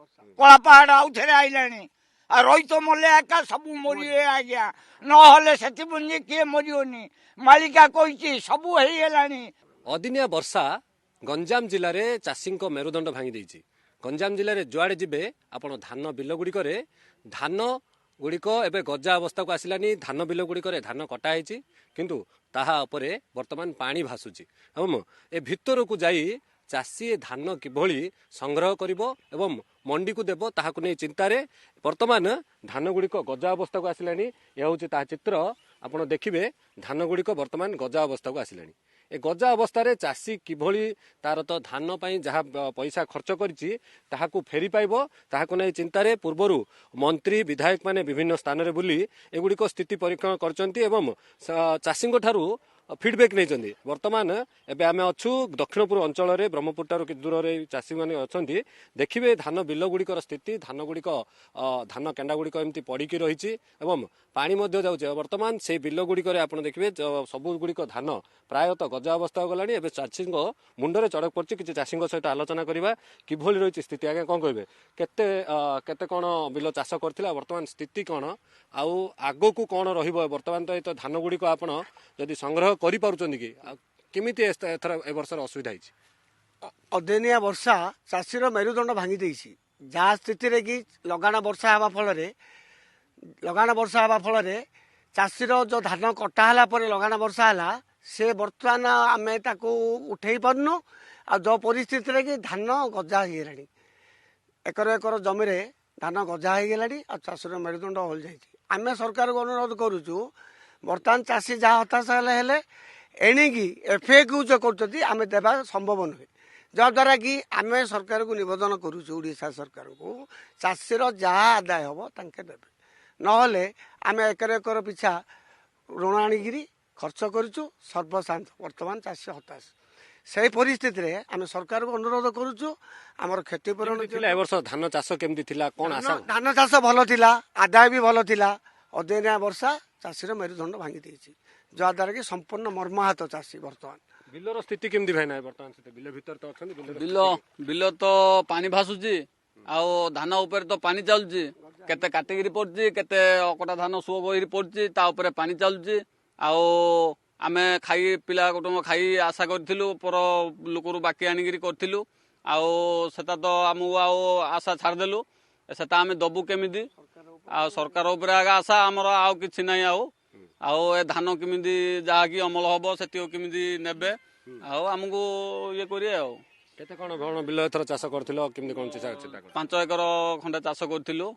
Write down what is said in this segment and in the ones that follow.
कला पहाड़ आउ थे आईलानी रही तो मले एका सब मरी आज्ञा नहले से बुझे किए मरनी मालिका कही सब हो गलानी। अदिनिया वर्षा गंजाम जिले में चाषी मेरुदंड भांगी देछि। गंजाम जिले में जुआड़े जीवे आपण धान बिल गुड़िक धान गुड़िक एवं गजा अवस्था को आसलानी धान बिल गुड़िक धान कटाई किंतु ताहा उपरे वर्तमान पानी भासुची एवं ए भितर को जाई चाषी धान किभली संग्रह करिवो एवं मंडी को देबो ताहाकु नै चिंतारे वर्तमान धान गुड़िक गजा अवस्था को आसलानी। यह हूँ ता चित्र आपण देखिबे धान गुड़िक वर्तमान गजा अवस्था को आसलानी। ए गजा अवस्था रे चाषी किभली तार तो धान पई जहाँ पैसा खर्च करिछि ताहाकु फेरी पाइबो ताहाकु नै चिंतारे पूर्वरु मंत्री विधायक माने विभिन्न स्थान रे बुली एगुड़िक स्थिति परीक्षण करचंती एवं चाषी ठारू फीडबैक नहीं। वर्तमान एबे आमे अच्छु दक्षिणपुर अंचल रे ब्रह्मपुर ठारू कि दूर रे चाषी माने अछंती देखिबे धान बिल गुड़िकर स्थिति धान गुड़िक धान केंडा गुड़िक एमती पड़िकी रही एवं पानी मध्य जाउछे। वर्तमान से बिल गुड़िकर आपण देखिबे सबु गुड़िक धान प्रायतः गजा अवस्था गलानी। एबे चाषी मुंडरे चढ़क पड़छि किछि चाषी सहित आलोचना करबा किभली रही स्थिति आगे कौन कहबे केते केते कोन बिल चाष करथिला वर्तमान स्थिति कोन आउ आगो को कोन रहिबो वर्तमान तो ए धान गुड़िक आपण जदि संग्रह करि पारुचंदी कि केमिति एथर ए वर्षर असुविधा हिछि। अदिनिया वर्षा चाषीर मेरुदंड भांगी देछि जहाँ स्थिति रे कि लगाना वर्षा हवा फल रे चाषीर जो धान कटा हला पर लगाना वर्षा हला से बर्तमान आमे ताको उठेई पारनु आ जो परिस्थिति रे कि धान गजा हो गलानी एकर एकर जमी रे धान गजा हो गलानी आ चाषीर मेरुदंड होल जाइछि। आमे सरकार को अनुरोध करूछु बर्तमान चाषी जहाँ हताश हेले एणिकी एफएक्यू जो करते आम देवा संभव नुहे जहाद्वारा कि आम सरकार को निवेदन करुचु ओडिशा सरकार को चाषीर जहाँ आदाय हम तांके देवे नहले आम एकर एकर पिछा ऋण आनिकी खर्च करुचु सर्वशांत वर्तमान चाषी हताश से परिस्थिति रे आम सरकार को अनुरोध करुचु आमर क्षतिपूरण धान चाष केमती थिला कोन आशा धान चाष भल थिला आदाय भी भल थिला अदिनिया वर्षा चाषीर मेरुदंड भांगी देछि जहाद्वारा कि संपूर्ण मर्माहत चाषी वर्तमान बिलर स्थिति केमती भाई ना वर्तमान स्थिति बिल भीतर तो अछन बिल तो पानी भासुची आउ धान ऊपर तो पानी चलुची केते काटिगिरी पड़ची केते अकटा धान सुओ बहिरी पड़ची ता ऊपर पानी चलुची आउ आमे खाई पिला कुटुंब खाई आशा करथिलु पर लोकरु बाकी आनिगिरी करथिलु आउ सेता तो आमु आउ आशा छाड़ देलु सेता आमे दबु केमिति आ सरकार उपरे आगा आशा आमर आउ किछि नै आउ ए धान केमिति जहा कि अमल हबो सेतिओ केमिति नेबे आउ हमकु ये करिए आउ केते कोन भण बिल एथर चाष करथिलो केमिति कोन चिता 5 एकर खंडे चाष करथिलु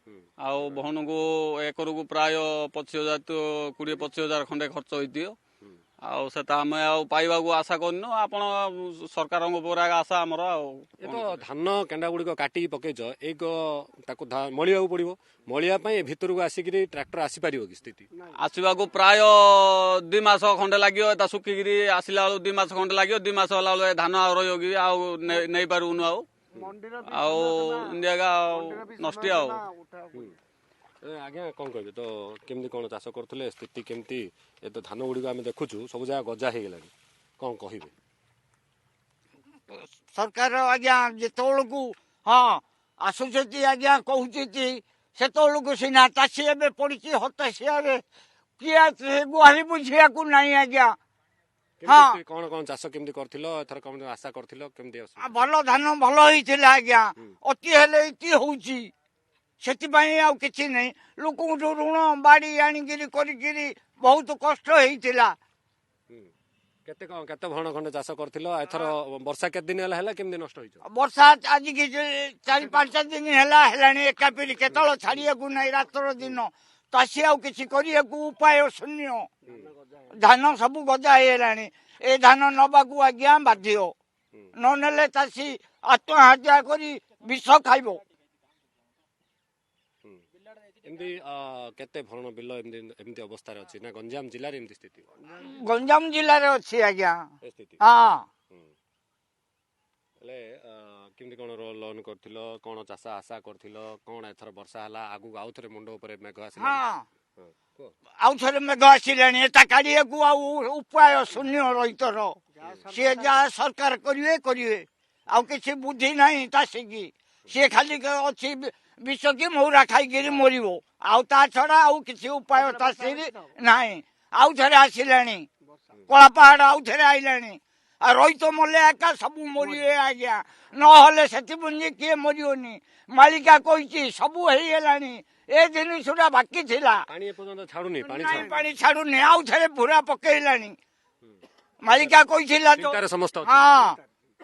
आउ भण को एकर को प्राय 25,000 तो 20-25,000 खंडे खर्च होइतियो आउ सेता हम आउ पाइबा को आशा करनो आपण सरकार ऊपर आशा हमर आउ ए तो धान केंडा गुडी को काटी पकेज एक ताको मलिया पड़िबो मलिया पई भीतर को आसिकरी ट्रैक्टर आसी पारिबो कि स्थिति आसीबा को प्राय 2 मास खंडे लागियो ता सुकीगिरी आसिला 2 मास खंडे लागियो 2 मास होला धान आ रहियोगी आउ नै पारुनु आउ इंडिया का नष्ट आउ आज्ञा कौन कहे तो केमती कौन चाष करते स्थिति केमती ये तो धान गुड़ी आम देखुचु सब जगह गजा हो गलानी कौन कहे सरकार आज्ञा जितेबल को हाँ आसुच्च आज्ञा कहते से सीना चाषी एवं पड़ी हताशिया किए गुहारी बुझिया को नहीं आज्ञा। हाँ कौन कौन चाष केमती करथिलो एथर कौन आशा करथिलो केमती भल धान भल होइथिला आज्ञा अति हेले इति होउची सेतिपाई आउ किछि नै लोक ऋण बाड़ी आनिकिरी करिकिरी बहुत कष्ट होइथिला। केते केते भण खंडे चाष करथिलो एथर वर्षा केते दिन हला केमती नष्ट होइछ वर्षा आज कि 4-5 दिन हेलानी एकापिरी केतल छाड़िया को नै रातर दिन चाषी आउ किछि करिया को उपाय शून्य धान सब गजा हेलानी ए धान नबा को आज्ञा बाध्य न नेले चाषी आत्महत्या करी विष खाइबो एमती केते भरण बिल एमती अवस्था रे अछि ना गंजाम जिल्ला रे एमती स्थिति गंजाम जिल्ला रे अछि आज्ञा हां ले केमती कोन लोन करथिलो कोन चासा आशा करथिलो कोन एथर वर्षा हला आगु आउ थरे मुंडो ऊपर मेघ आसिला हां आउ थरे मेघ आसिलानी एता काडिया को आउ उपाय शून्य रहितर से जा सरकार करिवे आउ किछि बुद्धि नाही तासी की ସିଏ ଖାଲି ଅଛି ବିଷ କି ମହୁରା ଖାଇକିରି ମରିବ ଆଉ ତା ଛଡା ଆଉ କିଛି ଉପାୟ ଚାଷୀରେ ନାହିଁ। ଆଉ ଥରେ ଆସିଲାଣି କଳା ପାହାଡ ଆଉ ଥରେ ଆଇଲାଣି ଆଉ ରହିତ ମଲେ ଏକା ସବୁ ମରିବେ ଆଜ୍ଞା ନହେଲେ ସେଥିପାଇଁ କିଏ ମରିବନି। ମାଳିକା କହିଛି ସବୁ ହେଇଗଲାଣି ଏ ଜିନିଷଟା ବାକି ଥିଲା ପାଣି ଏପର୍ଯ୍ୟନ୍ତ ଛାଡୁନି ପାଣି ନାଇଁ ପାଣି ଛାଡୁନି ଆଉ ଥରେ ପୁରା ପକେଇଲାଣି। ମାଳିକା କହିଥିଲା ତ ଚିନ୍ତାରେ ସମସ୍ତ ଅଛନ୍ତି। ହଁ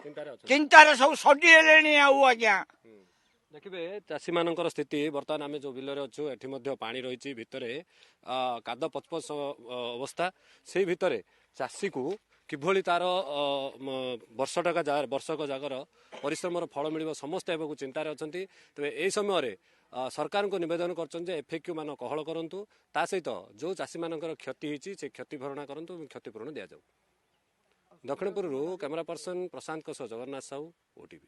ଚିନ୍ତାରେ ଅଛନ୍ତି। ଚିନ୍ତାରେ ସବୁ ସରିଗଲେଣି ଆଉ ଆଜ୍ଞା। ଦେଖିବେ ଚାଷୀମାନଙ୍କର ସ୍ଥିତି ବର୍ତ୍ତମାନ ଆମେ ଯେଉଁ ବିଲରେ ଅଛୁ ଏଠି ମଧ୍ୟ ପାଣି ରହିଛି ଭିତରେ କାଦ ପଚପଚ ଅବସ୍ଥା ସେଇ ଭିତରେ ଚାଷୀକୁ କିଭଳି ତାର ବର୍ଷକ ଜାଗର ପରିଶ୍ରମର ଫଳ ମିଳିବ ସମସ୍ତେ ଏବାକୁ ଚିନ୍ତାରେ ଅଛନ୍ତି। ତେବେ ଏହି ସମୟରେ ସରକାରଙ୍କୁ ନିବେଦନ କରୁଛନ୍ତି ଯେ ଏଫଏକ୍ୟୁ ମାନ କୋହଳ କରନ୍ତୁ ତା ସହିତ ଯେଉଁ ଚାଷୀମାନଙ୍କର କ୍ଷତି ହେଇଛି ସେ କ୍ଷତି ଭରଣା କରନ୍ତୁ ଏବଂ କ୍ଷତିପୂରଣ ଦିଆଯାଉ। ଦକ୍ଷିଣପୁରରୁ କ୍ୟାମେରା ପର୍ସନ ପ୍ରଶାନ୍ତଙ୍କ ସହ ଜଗନ୍ନାଥ ସାହୁ, OTV।